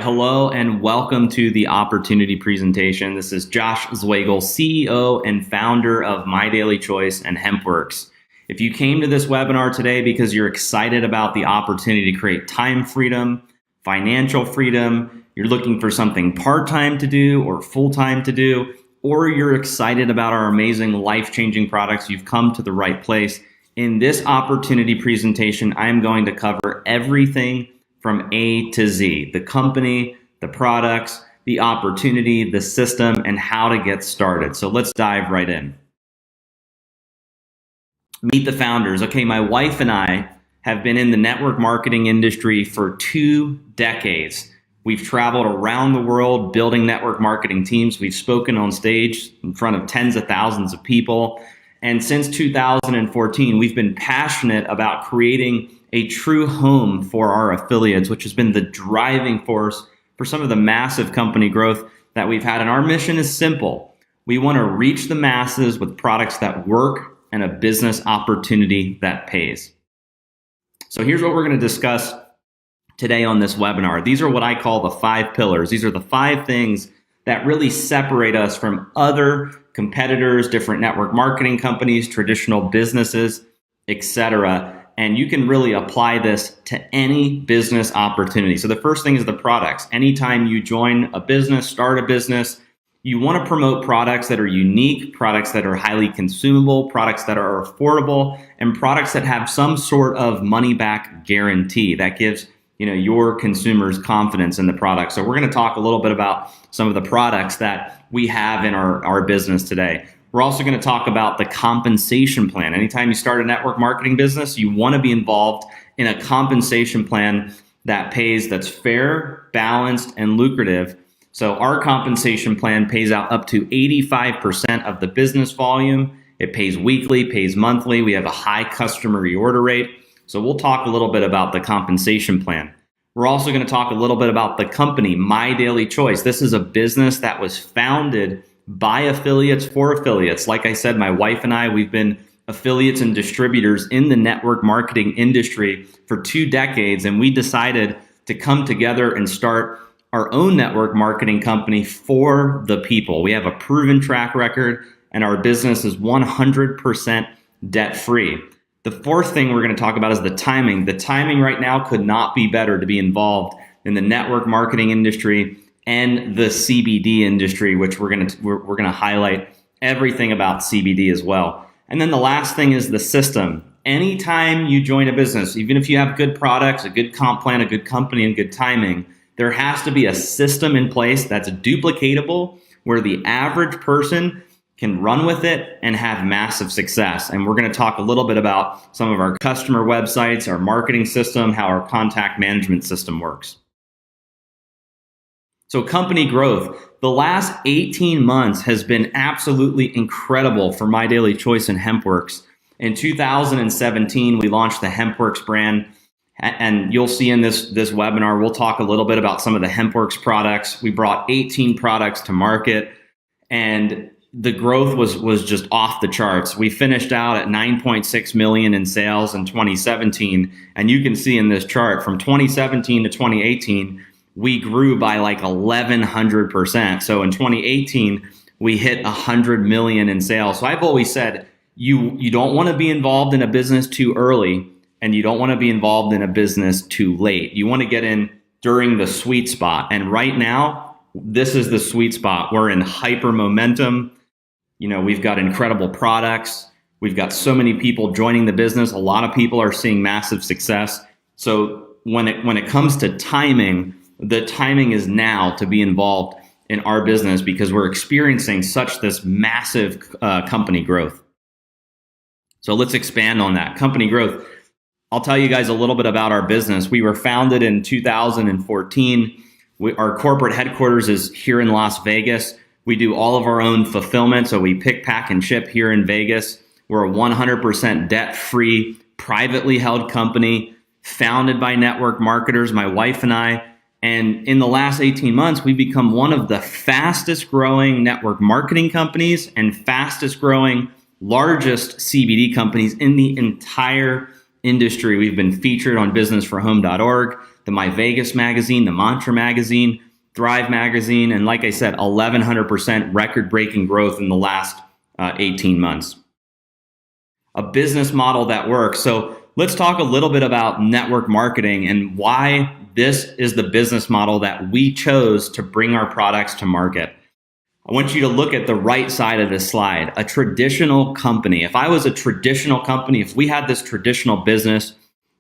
hello and welcome to the opportunity presentation. This is Josh Zwagel, CEO and founder of My Daily Choice and HempWorx. If you came to this webinar today because you're excited about the opportunity to create time freedom, financial freedom, you're looking for something part-time to do or full-time to do, or you're excited about our amazing life-changing products, you've come to the right place. In this opportunity presentation, I am going to cover everything from A to Z, the company, the products, the opportunity, the system, and how to get started. So let's dive right in. Meet the founders. Okay, my wife and I have been in the network marketing industry for 2 decades. We've traveled around the world building network marketing teams. We've spoken on stage in front of tens of thousands of people. And since 2014, we've been passionate about creating a true home for our affiliates, which has been the driving force for some of the massive company growth that we've had. And our mission is simple. We want to reach the masses with products that work and a business opportunity that pays. So here's what we're going to discuss today on this webinar. These are what I call the 5 pillars. These are the 5 things that really separate us from other competitors, different network marketing companies, traditional businesses, etc. And you can really apply this to any business opportunity. So the first thing is the products. Anytime you join a business, start a business, you want to promote products that are unique, products that are highly consumable, products that are affordable, and products that have some sort of money back guarantee that gives your consumers confidence in the product. So we're going to talk a little bit about some of the products that we have in our business today. We're also going to talk about the compensation plan. Anytime you start a network marketing business, you want to be involved in a compensation plan that pays, that's fair, balanced, and lucrative. So our compensation plan pays out up to 85% of the business volume. It pays weekly, pays monthly. We have a high customer reorder rate. So we'll talk a little bit about the compensation plan. We're also going to talk a little bit about the company, My Daily Choice. This is a business that was founded by affiliates for affiliates. Like I said, my wife and I, we've been affiliates and distributors in the network marketing industry for 2 decades, and we decided to come together and start our own network marketing company for the people. We have a proven track record, and our business is 100% debt-free. The 4th thing we're going to talk about is the timing. The timing right now could not be better to be involved in the network marketing industry and the CBD industry, which we're going to highlight everything about CBD as well. And then the last thing is the system. Anytime you join a business, even if you have good products, a good comp plan, a good company, and good timing, there has to be a system in place that's duplicatable where the average person can run with it and have massive success. And we're going to talk a little bit about some of our customer websites, our marketing system, how our contact management system works. So company growth, the last 18 months has been absolutely incredible for My Daily Choice and HempWorx. In 2017, we launched the HempWorx brand, and you'll see in this webinar, we'll talk a little bit about some of the HempWorx products. We brought 18 products to market, and the growth was just off the charts. We finished out at 9.6 million in sales in 2017, and you can see in this chart from 2017 to 2018, we grew by like 1,100%. So in 2018, we hit 100 million in sales. So I've always said, you don't want to be involved in a business too early, and you don't want to be involved in a business too late. You want to get in during the sweet spot. And right now, this is the sweet spot. We're in hyper momentum. We've got incredible products. We've got so many people joining the business. A lot of people are seeing massive success. So when it comes to timing, the timing is now to be involved in our business because we're experiencing such this massive company growth. So let's expand on that. Company growth. I'll tell you guys a little bit about our business. We were founded in 2014. Our corporate headquarters is here in Las Vegas. We do all of our own fulfillment. So we pick, pack, and ship here in Vegas. We're a 100% debt-free, privately held company, founded by network marketers, my wife and I. And in the last 18 months, we've become one of the fastest growing network marketing companies and fastest growing, largest CBD companies in the entire industry. We've been featured on businessforhome.org, the My Vegas magazine, the Mantra magazine, Thrive magazine, and like I said, 1,100% record-breaking growth in the last 18 months. A business model that works. So let's talk a little bit about network marketing and why this is the business model that we chose to bring our products to market. I want you to look at the right side of this slide. A traditional company. If I was a traditional company, if we had this traditional business,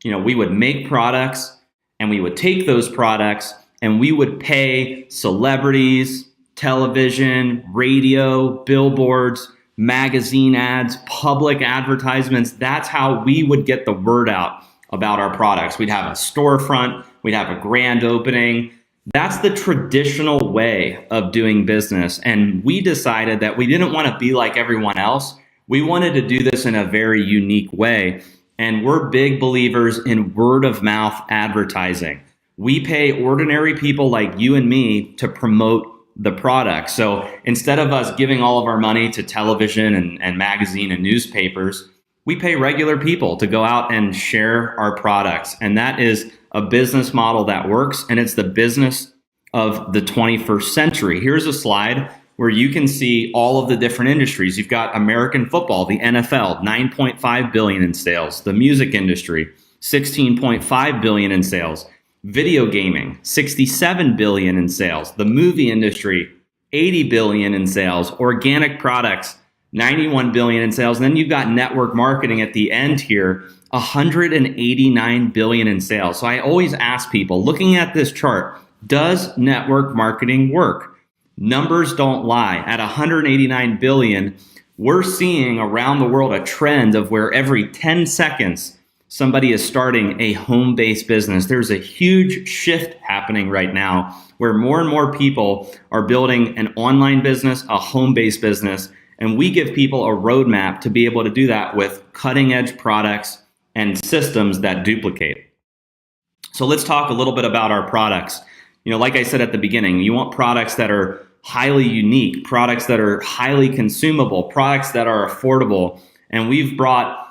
we would make products and we would take those products and we would pay celebrities, television, radio, billboards, magazine ads, public advertisements. That's how we would get the word out about our products. We'd have a storefront, we'd have a grand opening. That's the traditional way of doing business. And we decided that we didn't want to be like everyone else. We wanted to do this in a very unique way. And we're big believers in word of mouth advertising. We pay ordinary people like you and me to promote the product. So instead of us giving all of our money to television and magazine and newspapers, we pay regular people to go out and share our products. And that is a business model that works, and it's the business of the 21st century. Here's a slide where you can see all of the different industries. You've got American football, the NFL, $9.5 billion in sales. The music industry, $16.5 billion in sales. Video gaming, $67 billion in sales. The movie industry, $80 billion in sales. Organic products, $91 billion in sales. And then you've got network marketing at the end here, $189 billion in sales. So I always ask people, looking at this chart, does network marketing work? Numbers don't lie. At $189 billion, we're seeing around the world a trend of where every 10 seconds, somebody is starting a home-based business. There's a huge shift happening right now where more and more people are building an online business, a home-based business, and we give people a roadmap to be able to do that with cutting-edge products and systems that duplicate. So let's talk a little bit about our products. Like I said at the beginning, you want products that are highly unique, products that are highly consumable, products that are affordable, and we've brought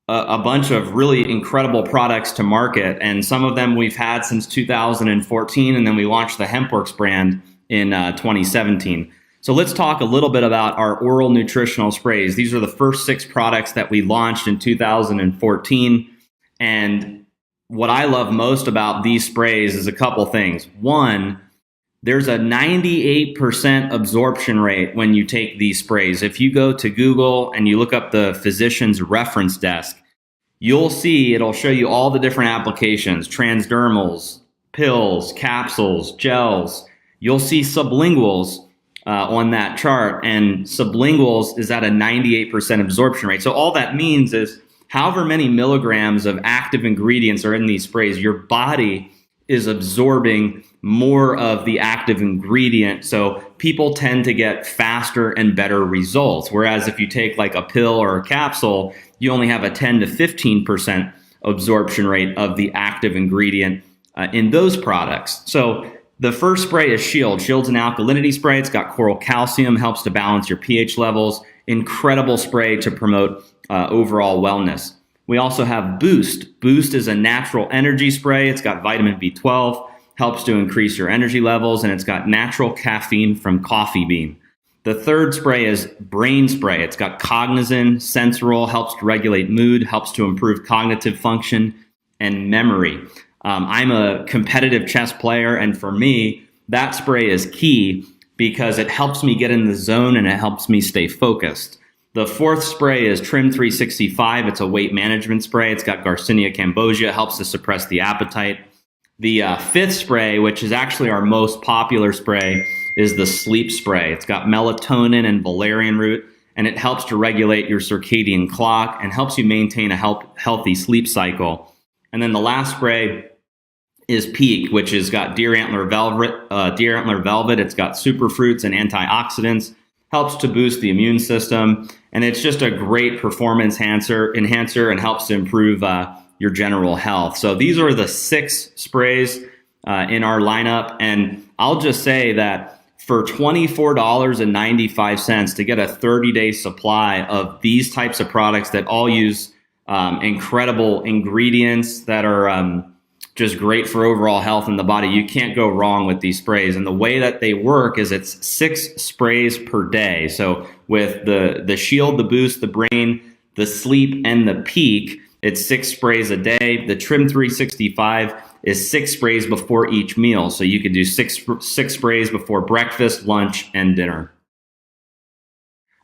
a bunch of really incredible products to market, and some of them we've had since 2014, and then we launched the HempWorx brand in 2017. So let's talk a little bit about our oral nutritional sprays. These are the first 6 products that we launched in 2014, and what I love most about these sprays is a couple things. One, there's a 98% absorption rate when you take these sprays. If you go to Google and you look up the physician's reference desk, you'll see it'll show you all the different applications, transdermals, pills, capsules, gels. You'll see sublinguals on that chart, and sublinguals is at a 98% absorption rate. So all that means is however many milligrams of active ingredients are in these sprays, your body is absorbing more of the active ingredient. So people tend to get faster and better results. Whereas if you take like a pill or a capsule, you only have a 10 to 15% absorption rate of the active ingredient in those products. So the first spray is Shield. Shield's an alkalinity spray. It's got coral calcium, helps to balance your pH levels. Incredible spray to promote overall wellness. We also have Boost. Boost is a natural energy spray. It's got vitamin B12, helps to increase your energy levels, and it's got natural caffeine from coffee bean. The third spray is Brain Spray. It's got Cognizin, Sensoril, helps to regulate mood, helps to improve cognitive function and memory. I'm a competitive chess player, and for me, that spray is key because it helps me get in the zone and it helps me stay focused. The fourth spray is Trim 365. It's a weight management spray. It's got Garcinia cambogia, helps to suppress the appetite. The fifth spray, which is actually our most popular spray, is the Sleep Spray. It's got melatonin and valerian root, and it helps to regulate your circadian clock and helps you maintain a healthy sleep cycle. And then the last spray is Peak, which has got deer antler velvet. It's got superfruits and antioxidants, helps to boost the immune system, and it's just a great performance enhancer and helps to improve your general health. So these are the 6 sprays in our lineup, and I'll just say that for $24.95 to get a 30-day supply of these types of products that all use incredible ingredients that are just great for overall health in the body. You can't go wrong with these sprays. And the way that they work is it's 6 sprays per day. So with the Shield, the Boost, the Brain, the Sleep, and the Peak, it's 6 sprays a day. The Trim 365 is 6 sprays before each meal. So you could do six sprays before breakfast, lunch, and dinner.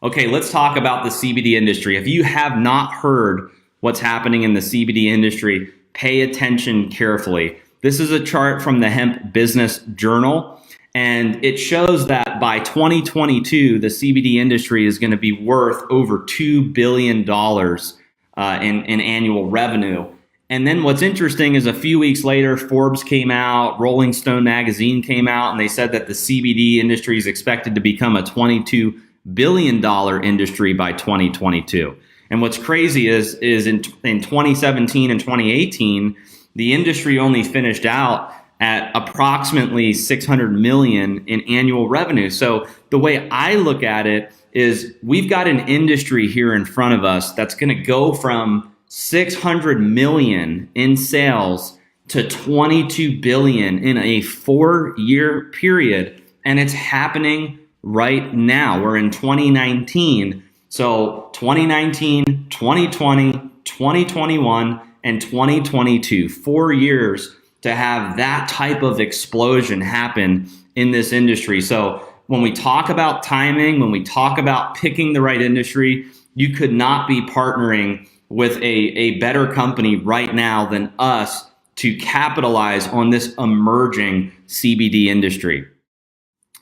Okay, let's talk about the CBD industry. If you have not heard what's happening in the CBD industry, pay attention carefully. This is a chart from the Hemp Business Journal, and it shows that by 2022, the CBD industry is going to be worth over $2 billion in annual revenue. And then what's interesting is a few weeks later, Forbes came out, Rolling Stone magazine came out, and they said that the CBD industry is expected to become a $22 billion industry by 2022. And what's crazy is in 2017 and 2018, the industry only finished out at approximately $600 million in annual revenue. So the way I look at it is we've got an industry here in front of us that's going to go from $600 million in sales to $22 billion in a 4-year period. And it's happening right now. We're in 2019. So 2019, 2020, 2021, and 2022, 4 years to have that type of explosion happen in this industry. So when we talk about timing, when we talk about picking the right industry, you could not be partnering with a better company right now than us to capitalize on this emerging CBD industry.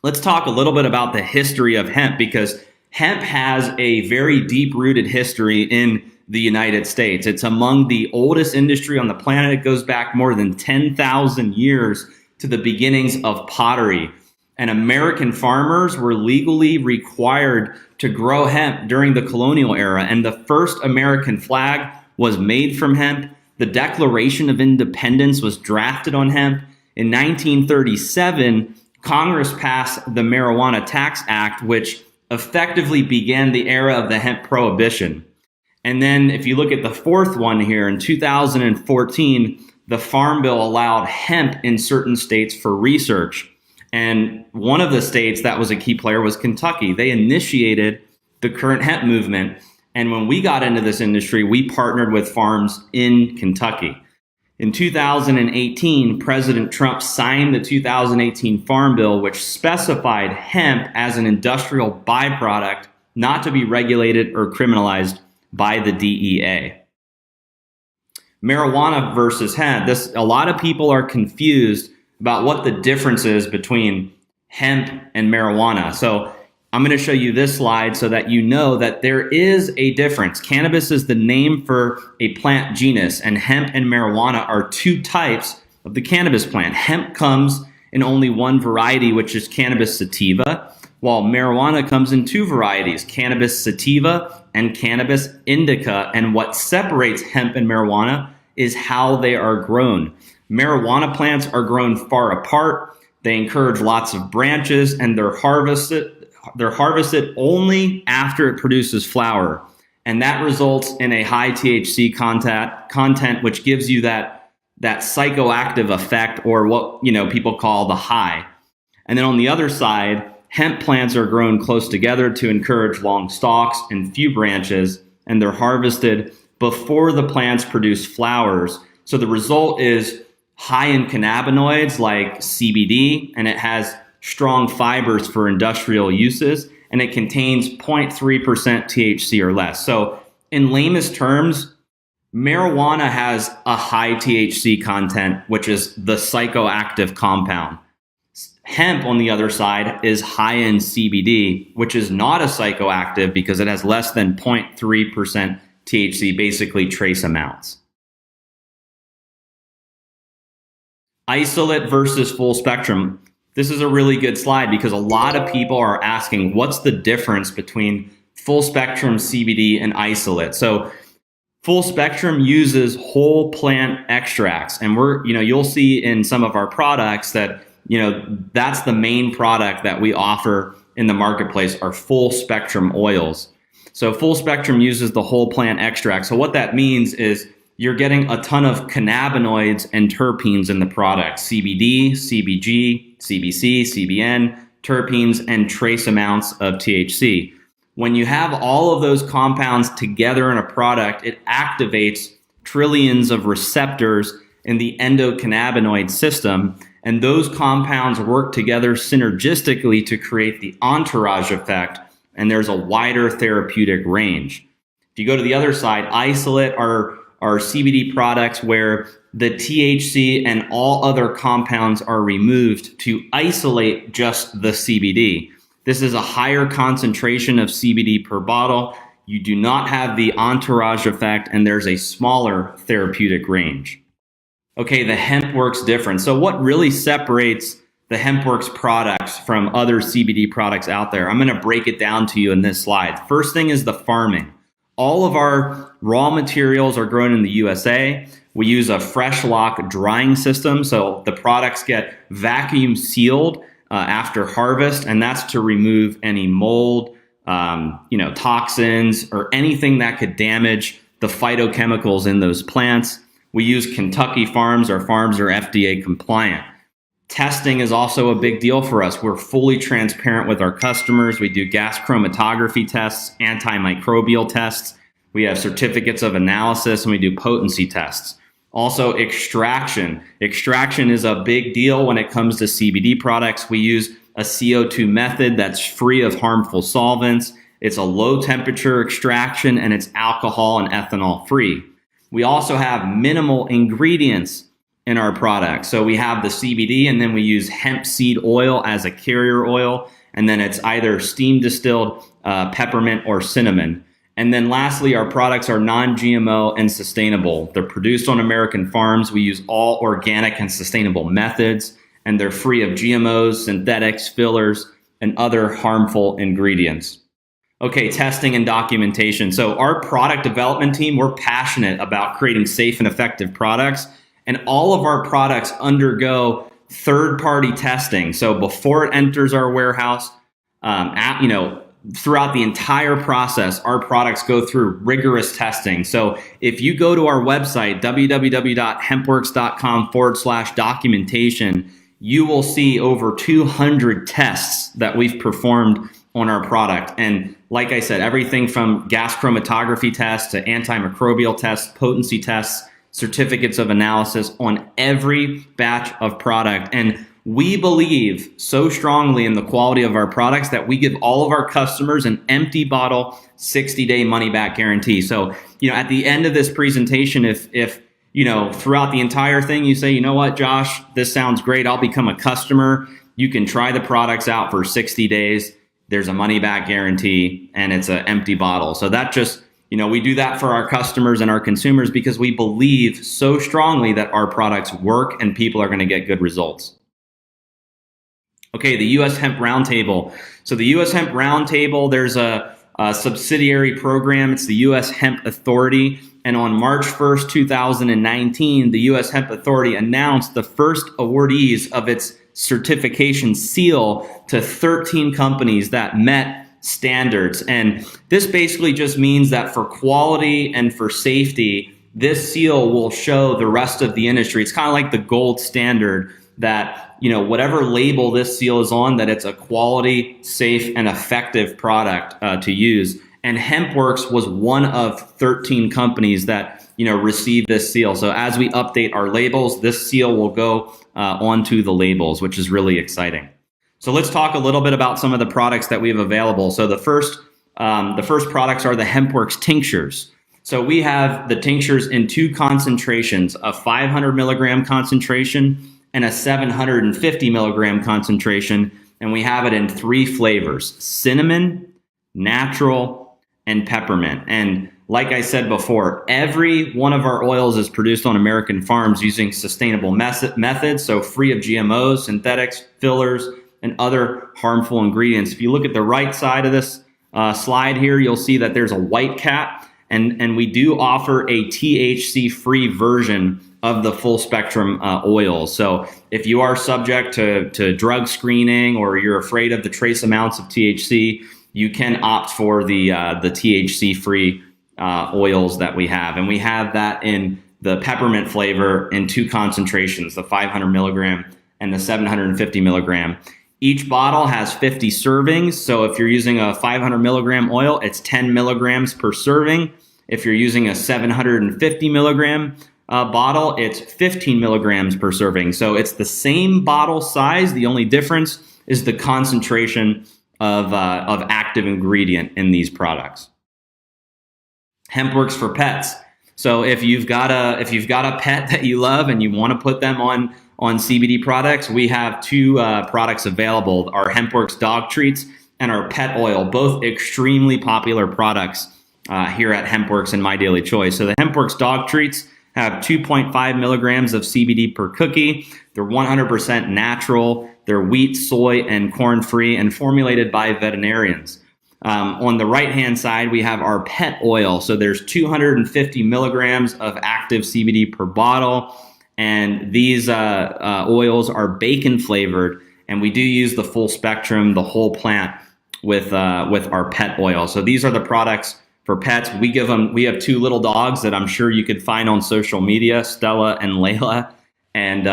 Let's talk a little bit about the history of hemp, because hemp has a very deep-rooted history in the United States. It's among the oldest industry on the planet. It goes back more than 10,000 years to the beginnings of pottery. And American farmers were legally required to grow hemp during the colonial era. And the first American flag was made from hemp. The Declaration of Independence was drafted on hemp. In 1937, Congress passed the Marijuana Tax Act, which effectively began the era of the hemp prohibition. And then if you look at the fourth one here, in 2014, the Farm Bill allowed hemp in certain states for research. And one of the states that was a key player was Kentucky. They initiated the current hemp movement. And when we got into this industry, we partnered with farms in Kentucky. In 2018, President Trump signed the 2018 Farm Bill, which specified hemp as an industrial byproduct not to be regulated or criminalized by the DEA. Marijuana versus hemp. A lot of people are confused about what the difference is between hemp and marijuana. So I'm going to show you this slide so that you know that there is a difference. Cannabis is the name for a plant genus, and hemp and marijuana are 2 types of the cannabis plant. Hemp comes in only one variety, which is cannabis sativa, while marijuana comes in 2 varieties, cannabis sativa and cannabis indica. And what separates hemp and marijuana is how they are grown. Marijuana plants are grown far apart. They encourage lots of branches, and they're harvested only after it produces flower. And that results in a high THC content, which gives you that psychoactive effect, or what people call the high. And then on the other side, hemp plants are grown close together to encourage long stalks and few branches, and they're harvested before the plants produce flowers. So the result is high in cannabinoids like CBD, and it has strong fibers for industrial uses, and it contains 0.3% THC or less. So in lamest terms, marijuana has a high THC content, which is the psychoactive compound. Hemp, on the other side, is high in CBD, which is not a psychoactive because it has less than 0.3% THC, basically trace amounts. Isolate versus full spectrum. This is a really good slide because a lot of people are asking, what's the difference between full spectrum CBD and isolate? So full spectrum uses whole plant extracts, and you'll see in some of our products that that's the main product that we offer in the marketplace, are full spectrum oils. So full spectrum uses the whole plant extract. So what that means is you're getting a ton of cannabinoids and terpenes in the product: CBD, CBG, CBC, CBN, terpenes, and trace amounts of THC. When you have all of those compounds together in a product, it activates trillions of receptors in the endocannabinoid system, and those compounds work together synergistically to create the entourage effect, and there's a wider therapeutic range. If you go to the other side, isolate are CBD products where the THC and all other compounds are removed to isolate just the CBD. This is a higher concentration of CBD per bottle. You do not have the entourage effect, and there's a smaller therapeutic range. Okay, the HempWorx difference. So what really separates the HempWorx products from other CBD products out there? I'm going to break it down to you in this slide. First thing is the farming. All of our raw materials are grown in the USA. We use a fresh lock drying system, so the products get vacuum sealed after harvest, and that's to remove any mold, toxins, or anything that could damage the phytochemicals in those plants. We use Kentucky farms. Our farms are FDA compliant. Testing is also a big deal for us. We're fully transparent with our customers. We do gas chromatography tests, antimicrobial tests. We have certificates of analysis, and we do potency tests. Also, extraction. Extraction is a big deal when it comes to CBD products. We use a CO2 method that's free of harmful solvents. It's a low temperature extraction, and it's alcohol and ethanol free. We also have minimal ingredients in our product. So we have the CBD, and then we use hemp seed oil as a carrier oil. And then it's either steam distilled peppermint or cinnamon. And then lastly, our products are non-GMO and sustainable. They're produced on American farms. We use all organic and sustainable methods, and they're free of GMOs, synthetics, fillers, and other harmful ingredients. Okay, testing and documentation. So our product development team, we're passionate about creating safe and effective products, and all of our products undergo third-party testing. So before it enters our warehouse, throughout the entire process, our products go through rigorous testing. So if you go to our website, www.hempworx.com/documentation, you will see over 200 tests that we've performed on our product. And like I said, everything from gas chromatography tests to antimicrobial tests, potency tests, certificates of analysis on every batch of product. And we believe so strongly in the quality of our products that we give all of our customers an empty bottle 60-day money-back guarantee. So, at the end of this presentation, if throughout the entire thing you say, you know what, Josh, this sounds great, I'll become a customer, you can try the products out for 60 days. There's a money-back guarantee, and it's an empty bottle. So that just, we do that for our customers and our consumers because we believe so strongly that our products work and people are going to get good results. Okay, the U.S. Hemp Roundtable. So the U.S. Hemp Roundtable, there's a subsidiary program. It's the U.S. Hemp Authority. And on March 1st, 2019, the U.S. Hemp Authority announced the first awardees of its certification seal to 13 companies that met standards. And this basically just means that for quality and for safety, this seal will show the rest of the industry. It's kind of like the gold standard that, whatever label this seal is on, that it's a quality, safe, and effective product to use. And HempWorx was one of 13 companies that, received this seal. So as we update our labels, this seal will go onto the labels, which is really exciting. So let's talk a little bit about some of the products that we have available. So the first products are the HempWorx tinctures. So we have the tinctures in two concentrations, a 500 milligram concentration and a 750 milligram concentration. And we have it in three flavors: cinnamon, natural, and peppermint. And like I said before, every one of our oils is produced on American farms using sustainable methods, so free of GMOs, synthetics, fillers, and other harmful ingredients. If you look at the right side of this slide here, you'll see that there's a white cap, and we do offer a THC-free version of the full spectrum oils. So if you are subject to drug screening or you're afraid of the trace amounts of THC, you can opt for the THC-free oils that we have. And we have that in the peppermint flavor in 2 concentrations, the 500 milligram and the 750 milligram. Each bottle has 50 servings. So if you're using a 500 milligram oil, it's 10 milligrams per serving. If you're using a 750 milligram bottle, it's 15 milligrams per serving. So it's the same bottle size. The only difference is the concentration of active ingredient in these products. HempWorx for pets. So if you've got a pet that you love and you want to put them on CBD products, we have 2 products available: our HempWorx dog treats and our pet oil, both extremely popular products here at HempWorx and My Daily Choice. So the HempWorx dog treats have 2.5 milligrams of CBD per cookie. They're 100% natural. They're wheat, soy, and corn-free and formulated by veterinarians. On the right-hand side, we have our pet oil. So there's 250 milligrams of active CBD per bottle. And these oils are bacon flavored. And we do use the full spectrum, the whole plant with our pet oil. So these are the products for pets. We have 2 little dogs that I'm sure you could find on social media, Stella and Layla. And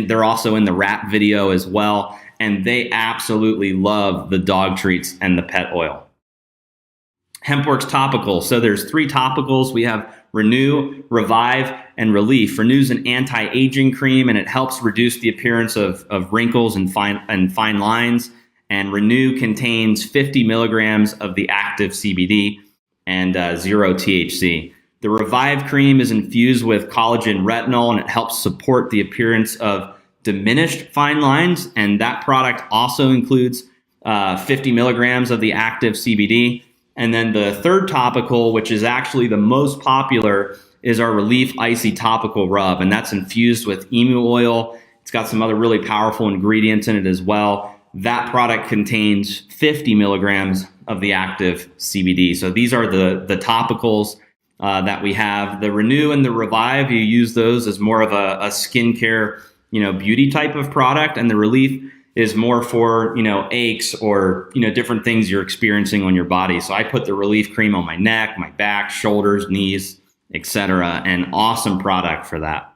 they're also in the rap video as well. And they absolutely love the dog treats and the pet oil. HempWorx topicals. So there's 3 topicals. We have Renew, Revive, and Relief. Renew is an anti-aging cream, and it helps reduce the appearance of wrinkles and fine lines. And Renew contains 50 milligrams of the active CBD and 0 THC. The Revive cream is infused with collagen retinol, and it helps support the appearance of diminished fine lines, and that product also includes 50 milligrams of the active CBD. And then the third topical, which is actually the most popular, is our Relief Icy Topical Rub, and that's infused with emu oil. It's got some other really powerful ingredients in it as well. That product contains 50 milligrams of the active CBD. So these are the topicals that we have. The Renew and the Revive, you use those as more of a skincare, beauty type of product, and the Relief is more for, aches or, different things you're experiencing on your body. So I put the Relief cream on my neck, my back, shoulders, knees, etc. An awesome product for that.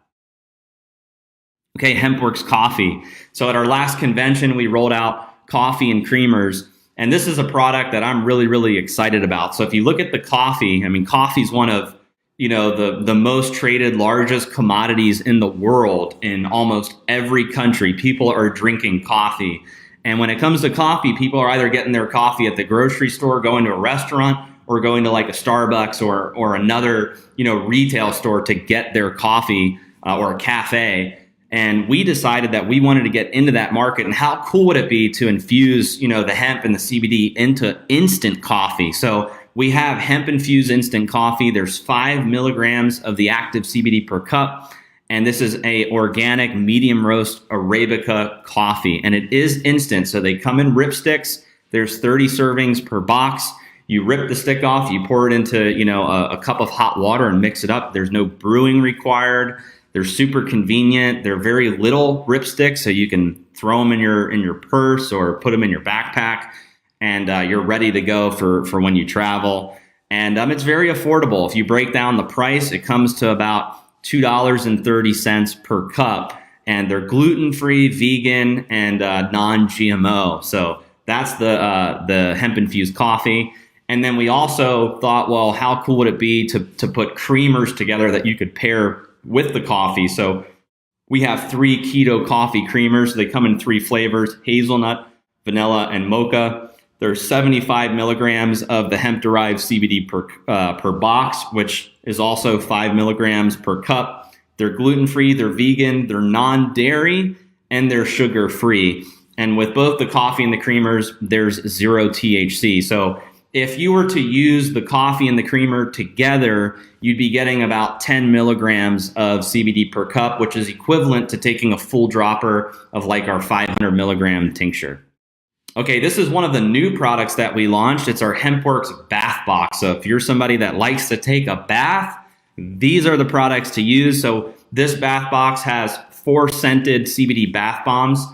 Okay, HempWorx coffee. So at our last convention, we rolled out coffee and creamers, and this is a product that I'm really, really excited about. So if you look at the coffee, coffee is one of the most traded, largest commodities in the world. In almost every country, people are drinking coffee. And when it comes to coffee, people are either getting their coffee at the grocery store, going to a restaurant, or going to like a Starbucks or another, retail store to get their coffee or a cafe. And we decided that we wanted to get into that market. And how cool would it be to infuse, the hemp and the CBD into instant coffee? So we have hemp-infused instant coffee. There's 5 milligrams of the active CBD per cup, and this is a organic medium roast Arabica coffee, and it is instant. So they come in ripsticks. There's 30 servings per box. You rip the stick off, you pour it into a cup of hot water and mix it up. There's no brewing required. They're super convenient. They're very little ripsticks, so you can throw them in your purse or put them in your backpack. And you're ready to go for when you travel. And it's very affordable. If you break down the price, it comes to about $2.30 per cup. And they're gluten-free, vegan, and non-GMO. So that's the hemp-infused coffee. And then we also thought, well, how cool would it be to put creamers together that you could pair with the coffee? So we have 3 keto coffee creamers. They come in 3 flavors: hazelnut, vanilla, and mocha. There's 75 milligrams of the hemp-derived CBD per box, which is also 5 milligrams per cup. They're gluten-free, they're vegan, they're non-dairy, and they're sugar-free. And with both the coffee and the creamers, there's 0 THC. So if you were to use the coffee and the creamer together, you'd be getting about 10 milligrams of CBD per cup, which is equivalent to taking a full dropper of like our 500 milligram tincture. Okay, this is one of the new products that we launched. It's our HempWorx bath box. So if you're somebody that likes to take a bath, these are the products to use. So this bath box has 4 scented CBD bath bombs,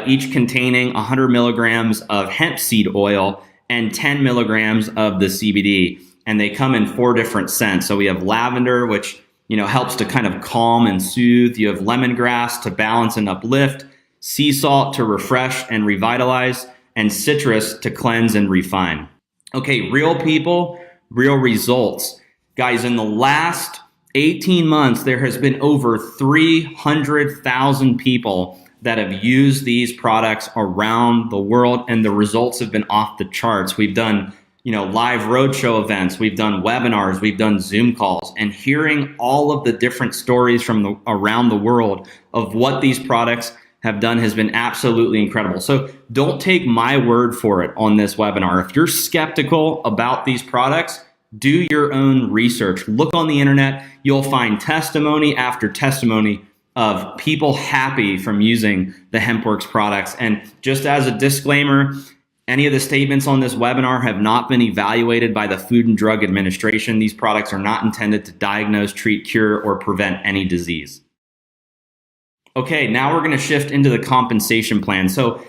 each containing 100 milligrams of hemp seed oil and 10 milligrams of the CBD. And they come in 4 different scents. So we have lavender, which helps to kind of calm and soothe. You have lemongrass to balance and uplift, sea salt to refresh and revitalize, and citrus to cleanse and refine. Okay, real people, real results. Guys, in the last 18 months, there has been over 300,000 people that have used these products around the world, and the results have been off the charts. We've done live roadshow events, we've done webinars, we've done Zoom calls, and hearing all of the different stories from around the world of what these products have done has been absolutely incredible. So don't take my word for it on this webinar. If you're skeptical about these products, do your own research. Look on the internet. You'll find testimony after testimony of people happy from using the HempWorx products. And just as a disclaimer, any of the statements on this webinar have not been evaluated by the Food and Drug Administration. These products are not intended to diagnose, treat, cure, or prevent any disease. Okay, now we're going to shift into the compensation plan. So,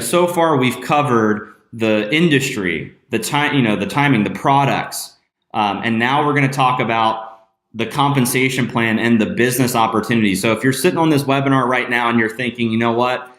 so far we've covered the industry, the timing, the products, and now we're going to talk about the compensation plan and the business opportunity. So if you're sitting on this webinar right now and you're thinking, you know what,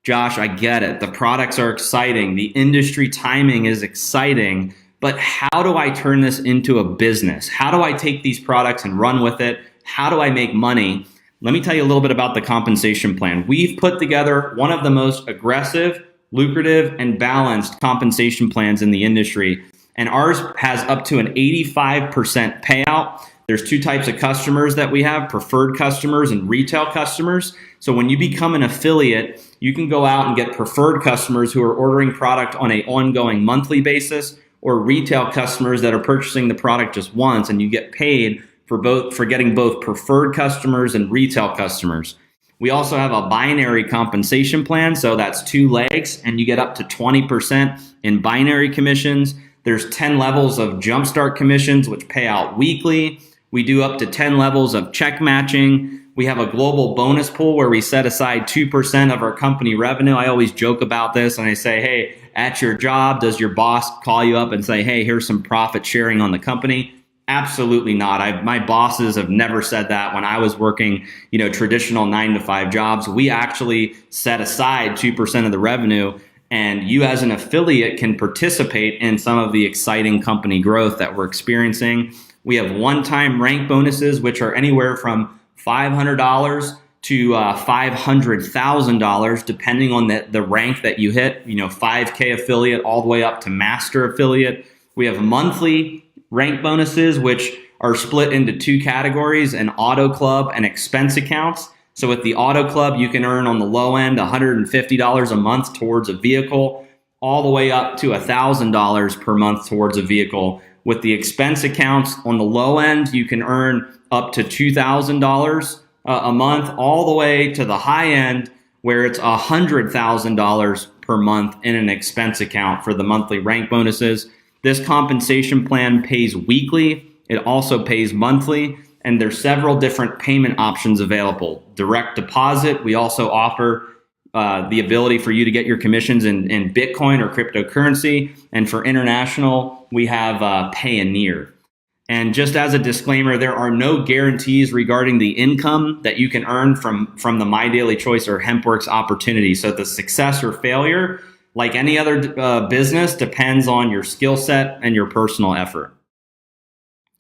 Josh, I get it. The products are exciting. The industry timing is exciting, but how do I turn this into a business? How do I take these products and run with it? How do I make money? Let me tell you a little bit about the compensation plan. We've put together one of the most aggressive, lucrative, and balanced compensation plans in the industry. And ours has up to an 85% payout. There's two types of customers that we have, preferred customers and retail customers. So when you become an affiliate, you can go out and get preferred customers who are ordering product on an ongoing monthly basis, or retail customers that are purchasing the product just once, and you get paid for getting both preferred customers and retail customers. We also have a binary compensation plan, so that's 2 legs, and you get up to 20% in binary commissions. There's 10 levels of jumpstart commissions, which pay out weekly. We do up to 10 levels of check matching. We have a global bonus pool where we set aside 2% of our company revenue. I always joke about this and I say, hey, at your job, does your boss call you up and say, hey, here's some profit sharing on the company? Absolutely not. My bosses have never said that. When I was working, traditional 9-to-5 jobs, we actually set aside 2% of the revenue, and you as an affiliate can participate in some of the exciting company growth that we're experiencing. We have one-time rank bonuses, which are anywhere from $500 to $500,000, depending on the rank that you hit, 5K affiliate all the way up to master affiliate. We have monthly rank bonuses, which are split into 2 categories, an auto club and expense accounts. So with the auto club, you can earn on the low end $150 a month towards a vehicle, all the way up to $1,000 per month towards a vehicle. With the expense accounts on the low end, you can earn up to $2,000 a month, all the way to the high end where it's $100,000 per month in an expense account for the monthly rank bonuses. This compensation plan pays weekly. It also pays monthly, and there's several different payment options available. Direct deposit. We also offer the ability for you to get your commissions in Bitcoin or cryptocurrency. And for international, we have Payoneer. And just as a disclaimer, there are no guarantees regarding the income that you can earn from the My Daily Choice or HempWorx opportunity. So the success or failure, like any other business, depends on your skill set and your personal effort.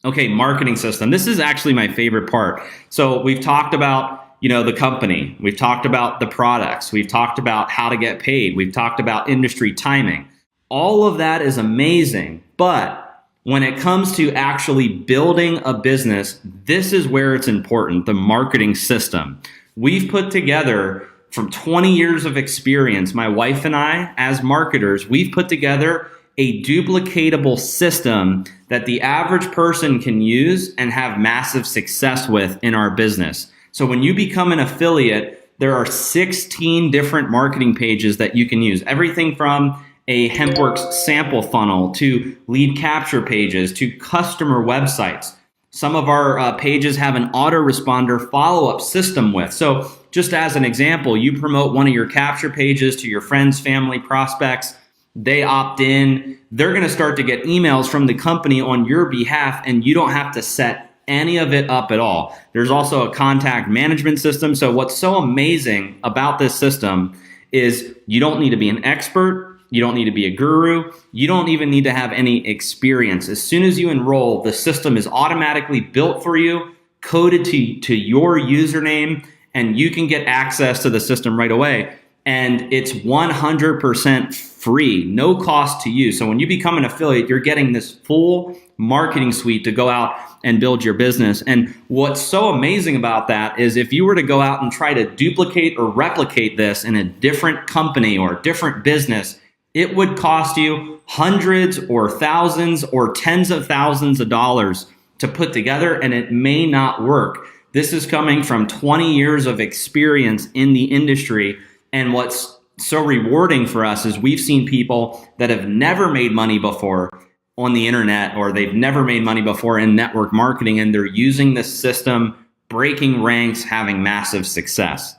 Okay, marketing system. This is actually my favorite part. So we've talked about the company. We've talked about the products. We've talked about how to get paid. We've talked about industry timing. All of that is amazing. But when it comes to actually building a business, this is where it's important, the marketing system. We've put together, from 20 years of experience, my wife and I, as marketers, we've put together a duplicatable system that the average person can use and have massive success with in our business. So when you become an affiliate, there are 16 different marketing pages that you can use. Everything from a HempWorx sample funnel to lead capture pages to customer websites. Some of our pages have an autoresponder follow-up system with. So just as an example, you promote one of your capture pages to your friends, family, prospects. They opt in. They're going to start to get emails from the company on your behalf, and you don't have to set any of it up at all. There's also a contact management system. So what's so amazing about this system is you don't need to be an expert. You don't need to be a guru. You don't even need to have any experience. As soon as you enroll, the system is automatically built for you, coded to your username, and you can get access to the system right away. And it's 100% free, no cost to you. So when you become an affiliate, you're getting this full marketing suite to go out and build your business. And what's so amazing about that is if you were to go out and try to duplicate or replicate this in a different company or different business, it would cost you hundreds or thousands or tens of thousands of dollars to put together, and it may not work. This is coming from 20 years of experience in the industry. And what's so rewarding for us is we've seen people that have never made money before on the internet, or they've never made money before in network marketing, and they're using this system, breaking ranks, having massive success.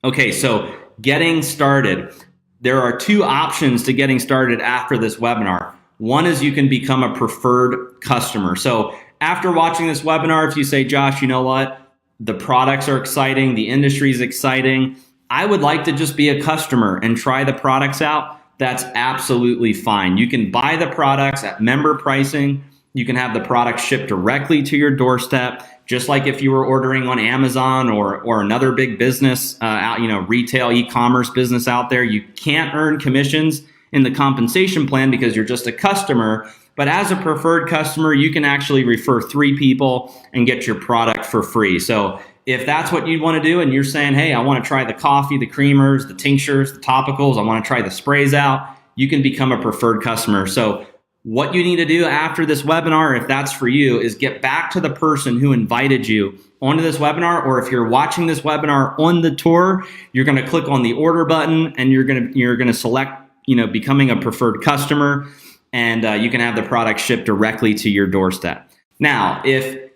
Okay, so getting started. There are two options to getting started after this webinar. One is you can become a preferred customer. So after watching this webinar, if you say, Josh, you know what? The products are exciting. The industry is exciting. I would like to just be a customer and try the products out. That's absolutely fine. You can buy the products at member pricing. You can have the product shipped directly to your doorstep, just like if you were ordering on Amazon or another big business, retail e-commerce business out there. You can't earn commissions in the compensation plan because you're just a customer. But as a preferred customer, you can actually refer 3 people and get your product for free. So if that's what you want to do and you're saying, hey, I want to try the coffee, the creamers, the tinctures, the topicals, I want to try the sprays out, you can become a preferred customer. So what you need to do after this webinar, if that's for you, is get back to the person who invited you onto this webinar. Or if you're watching this webinar on the tour, you're going to click on the order button and you're going to select, becoming a preferred customer, and you can have the product shipped directly to your doorstep. Now, if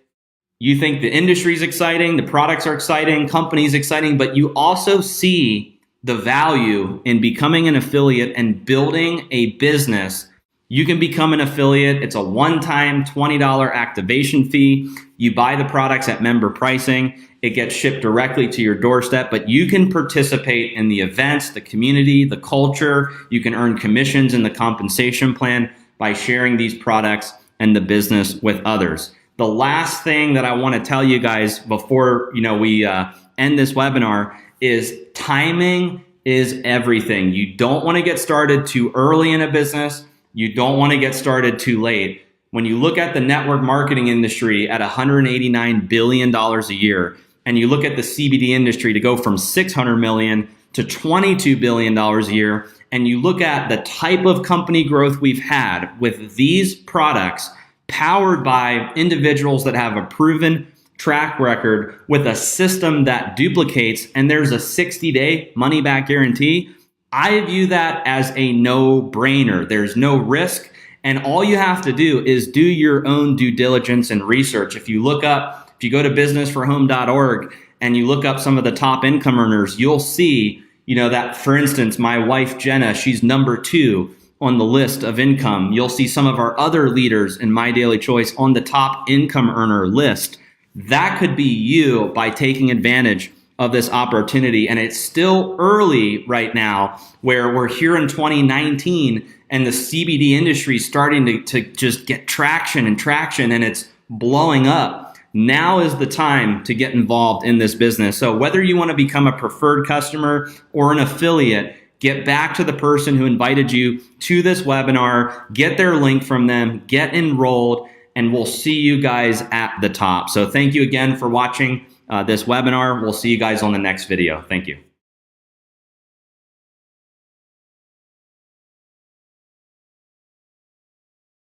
you think the industry is exciting, the products are exciting, company's exciting, but you also see the value in becoming an affiliate and building a business, you can become an affiliate. It's a one-time $20 activation fee. You buy the products at member pricing. It gets shipped directly to your doorstep, but you can participate in the events, the community, the culture. You can earn commissions in the compensation plan by sharing these products and the business with others. The last thing that I want to tell you guys before we end this webinar is timing is everything. You don't want to get started too early in a business. You don't want to get started too late. When you look at the network marketing industry at $189 billion a year, and you look at the CBD industry to go from $600 million to $22 billion a year, and you look at the type of company growth we've had with these products powered by individuals that have a proven track record with a system that duplicates, and there's a 60-day money-back guarantee, I view that as a no-brainer. There's no risk, and all you have to do is do your own due diligence and research. If you go to businessforhome.org and you look up some of the top income earners, you'll see, that, for instance, my wife, Jenna, she's number 2 on the list of income. You'll see some of our other leaders in My Daily Choice on the top income earner list. That could be you by taking advantage of this opportunity. And it's still early right now, where we're here in 2019 and the CBD industry is starting to just get traction, and it's blowing up. Now is the time to get involved in this business. So whether you want to become a preferred customer or an affiliate, get back to the person who invited you to this webinar, get their link from them, get enrolled, and we'll see you guys at the top. So thank you again for watching this webinar. We'll see you guys on the next video. Thank you.